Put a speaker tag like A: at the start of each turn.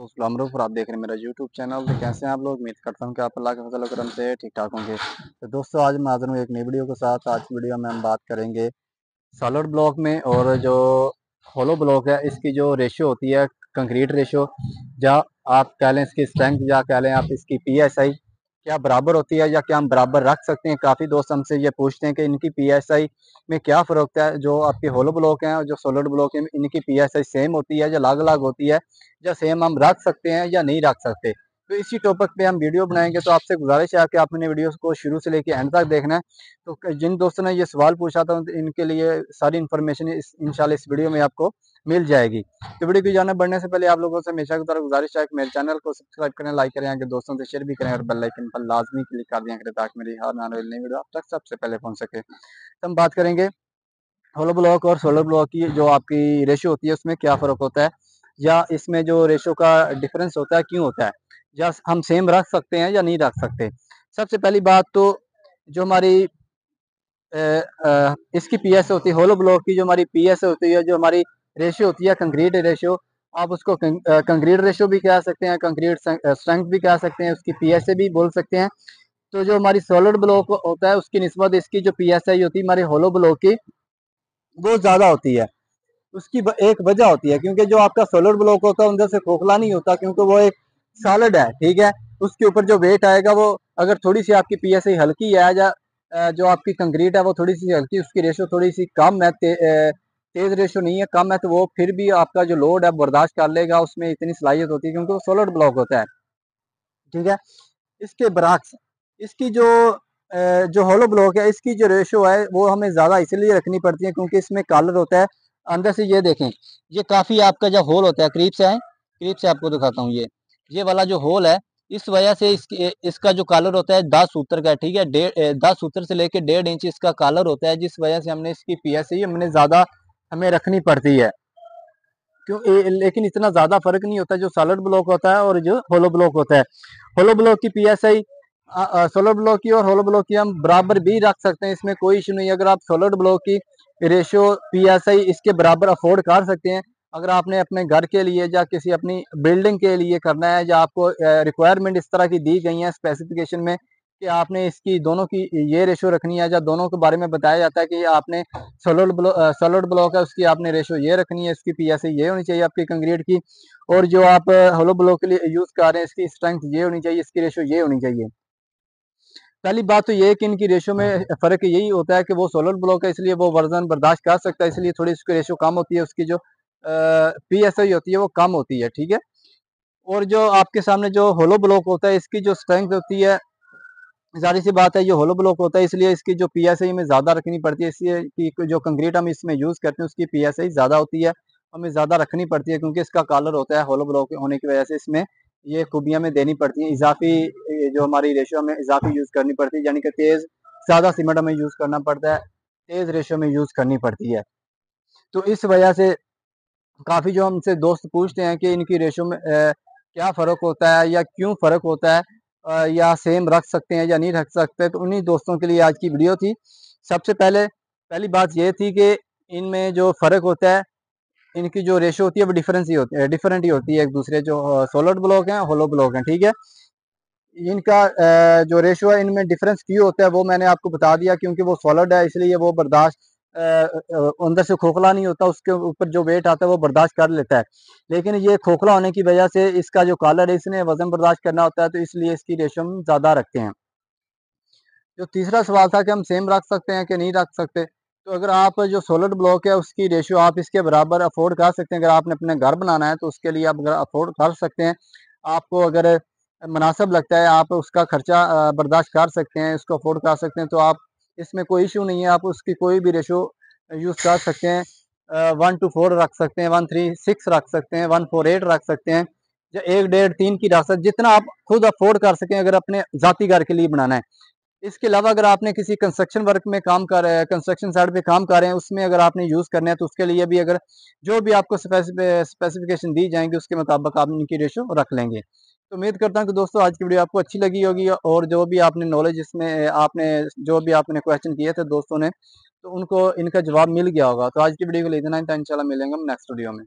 A: तो पर आप देख रहे हैं मेरा यूट्यूब चैनल। तो कैसे हैं आप लोग? उम्मीद करता हूँ कि आप अल्लाह के फजल करम से ठीक ठाक होंगे। तो दोस्तों आज मैं हाजिर हूँ एक नई वीडियो के साथ। आज की वीडियो में हम बात करेंगे सॉलिड ब्लॉक में और जो होलो ब्लॉक है इसकी जो रेशियो होती है, कंक्रीट रेशियो, या आप कह लें इसकी स्ट्रेंथ, या कह लें आप इसकी पीएसआई, क्या बराबर होती है या क्या हम बराबर रख सकते हैं। काफ़ी दोस्त हमसे ये पूछते हैं कि इनकी पीएसआई में क्या फ़र्क होता है। जो आपके होलो ब्लॉक हैं और जो सॉलिड ब्लॉक हैं, इनकी पीएसआई सेम होती है या अलग अलग होती है, या सेम हम रख सकते हैं या नहीं रख सकते। तो इसी टॉपिक पे हम वीडियो बनाएंगे। तो आपसे गुजारिश है कि आपने वीडियो को शुरू से लेकर एंड तक देखना है। तो जिन दोस्तों ने ये सवाल पूछा था इनके लिए सारी इन्फॉर्मेशन इंशाल्लाह इस वीडियो में आपको मिल जाएगी। तो वीडियो की जाने बढ़ने से पहले आप लोगों से हमेशा की तरह गुजारिश है कि मेरे चैनल को सब्सक्राइब करें, लाइक करें, आगे दोस्तों से शेयर भी करें और बेल आइकन पर लाजमी क्लिक कर दिया करें ताकि मेरी हर आने वाली नई वीडियो आप तक सबसे पहले पहुंच सके। तो हम बात करेंगे होलो ब्लॉक और सोलर ब्लॉक की जो आपकी रेशियो होती है उसमें क्या फ़र्क होता है, या इसमें जो रेशियो का डिफरेंस होता है क्यों होता है, या हम सेम रख सकते हैं या नहीं रख सकते। सबसे पहली बात तो जो हमारी इसकी पीएस होती है, होलो ब्लॉक की जो हमारी पीएस होती है, जो हमारी रेशियो होती है कंक्रीट रेशियो, आप उसको कंक्रीट रेशियो भी कह सकते हैं, कंक्रीट स्ट्रेंथ भी कह सकते हैं, उसकी पीएसए भी बोल सकते हैं। तो जो हमारी सॉलिड ब्लॉक होता है उसकी निस्बत इसकी जो पीएसआई होती है हमारी होलो ब्लॉक की, वो ज़्यादा होती है। उसकी एक वजह होती है क्योंकि जो आपका सॉलिड ब्लॉक होता है अंदर से खोखला नहीं होता, क्योंकि वो एक सॉलिड है, ठीक है। उसके ऊपर जो वेट आएगा वो, अगर थोड़ी सी आपकी पीएसआई हल्की है या जो आपकी कंक्रीट है वो थोड़ी सी हल्की, उसकी रेशो थोड़ी सी कम है, तेज रेशो नहीं है, कम है, तो वो फिर भी आपका जो लोड है बर्दाश्त कर लेगा। उसमें इतनी सलाहियत होती है क्योंकि वो सॉलिड ब्लॉक होता है, ठीक है। इसके बरक्स इसकी जो होलो ब्लॉक है इसकी जो रेशो है वो हमें ज़्यादा इसलिए रखनी पड़ती है क्योंकि इसमें कलर होता है अंदर से। ये देखें, ये काफ़ी आपका जो होल होता है, करीब से है, करीब से आपको दिखाता हूँ। ये वाला जो होल है, इस वजह से इसका जो कलर होता है 10 सूत्र का है, ठीक है। 10 सूत्र से लेके 1.5 इंच इसका कलर होता है, जिस वजह से हमने इसकी पीएसआई हमने ज़्यादा हमें रखनी पड़ती है। क्यों लेकिन इतना ज़्यादा फर्क नहीं होता जो सॉलिड ब्लॉक होता है और जो होलो ब्लॉक होता है। होलो ब्लॉक की पीएसआई सॉलिड ब्लॉक की और होलो ब्लॉक की हम बराबर भी रख सकते हैं, इसमें कोई इशू नहीं है। अगर आप सॉलिड ब्लॉक की रेशियो पीएसआई इसके बराबर अफोर्ड कर सकते हैं, अगर आपने अपने घर के लिए या किसी अपनी बिल्डिंग के लिए करना है, या आपको रिक्वायरमेंट इस तरह की दी गई है स्पेसिफिकेशन में कि आपने इसकी दोनों की ये रेशियो रखनी है, या दोनों के बारे में बताया जाता है कि आपने सॉलिड ब्लॉक है उसकी आपने रेशो ये रखनी है, इसकी पीएसआई ये होनी चाहिए आपकी कंक्रीट की, और जो आप होलो ब्लॉक के लिए यूज कर रहे हैं इसकी स्ट्रेंथ ये होनी चाहिए, इसकी रेशो ये होनी चाहिए। पहली बात तो ये है कि इनकी रेशो में फर्क यही होता है कि वो सॉलिड ब्लॉक है इसलिए वो वजन बर्दाश्त कर सकता है, इसलिए थोड़ी उसकी रेशो कम होती है, उसकी जो पीएसआई होती है वो कम होती है, ठीक है। और जो आपके सामने जो होलो ब्लॉक होता है इसकी जो स्ट्रेंथ होती है, ज़ाहिर सी बात है ये होलो ब्लॉक होता है इसलिए इसकी जो पीएसआई में ज़्यादा रखनी पड़ती है, इसलिए कि जो कंक्रीट हम इसमें यूज़ करते हैं उसकी पीएसआई ज़्यादा होती है, हमें ज़्यादा रखनी पड़ती है क्योंकि इसका कलर होता है होलो ब्लॉक होने की वजह से इसमें ये खूबियाँ में देनी पड़ती हैं। इजाफी जो हमारी रेशो हमें इजाफी यूज़ करनी पड़ती है, यानी कि तेज़ ज़्यादा सीमेंट हमें यूज़ करना पड़ता है, तेज़ रेशो में यूज़ करनी पड़ती है। तो इस वजह से काफ़ी जो हमसे दोस्त पूछते हैं कि इनकी रेशो में क्या फ़र्क होता है या क्यों फ़र्क होता है, या सेम रख सकते हैं या नहीं रख सकते, तो उन्हीं दोस्तों के लिए आज की वीडियो थी। सबसे पहली बात ये थी कि इनमें जो फ़र्क होता है, इनकी जो रेशो होती है वो डिफरेंट ही होती है एक दूसरे, जो सॉलिड ब्लॉक हैं होलो ब्लॉक हैं, ठीक है। इनका जो रेशो है इनमें डिफरेंस क्यों होता है वो मैंने आपको बता दिया, क्योंकि वो सॉलिड है इसलिए वो बर्दाश्त अंदर से खोखला नहीं होता, उसके ऊपर जो वेट आता है वो बर्दाश्त कर लेता है। लेकिन ये खोखला होने की वजह से इसका जो कलर है इसने वजन बर्दाश्त करना होता है, तो इसलिए इसकी रेशो हम ज़्यादा रखते हैं। जो तीसरा सवाल था कि हम सेम रख सकते हैं कि नहीं रख सकते, तो अगर आप जो सॉलिड ब्लॉक है उसकी रेशियो आप इसके बराबर अफोर्ड कर सकते हैं, अगर आपने अपने घर बनाना है तो उसके लिए आप अगर अफोर्ड कर सकते हैं, आपको अगर मुनासिब लगता है, आप उसका खर्चा बर्दाश्त कर सकते हैं, इसको अफोर्ड कर सकते हैं, तो आप इसमें कोई इशू नहीं है, आप उसकी कोई भी रेशो यूज़ कर सकते हैं। 1:4 रख सकते हैं, 1:36 रख सकते हैं, 1:48 रख सकते हैं, या 1:1.5 3 की रख सकते हैं, जितना आप खुद अफोर्ड कर सकें अगर अपने ज़ाती घर के लिए बनाना है। इसके अलावा अगर आपने किसी कंस्ट्रक्शन वर्क में काम कर रहे हैं, कंस्ट्रक्शन साइट पे काम कर रहे हैं, उसमें अगर आपने यूज़ करना है तो उसके लिए भी अगर जो भी आपको स्पेसिफिकेशन दी जाएंगी उसके मुताबिक आप इनकी रेशो रख लेंगे। तो उम्मीद करता हूँ कि दोस्तों आज की वीडियो आपको अच्छी लगी होगी, और जो भी आपने नॉलेज इसमें आपने जो भी आपने क्वेश्चन किए थे दोस्तों ने, तो उनको इनका जवाब मिल गया होगा। तो आज की वीडियो को ले इतना ही था, इंशाल्लाह मिलेंगे हम नेक्स्ट वीडियो में।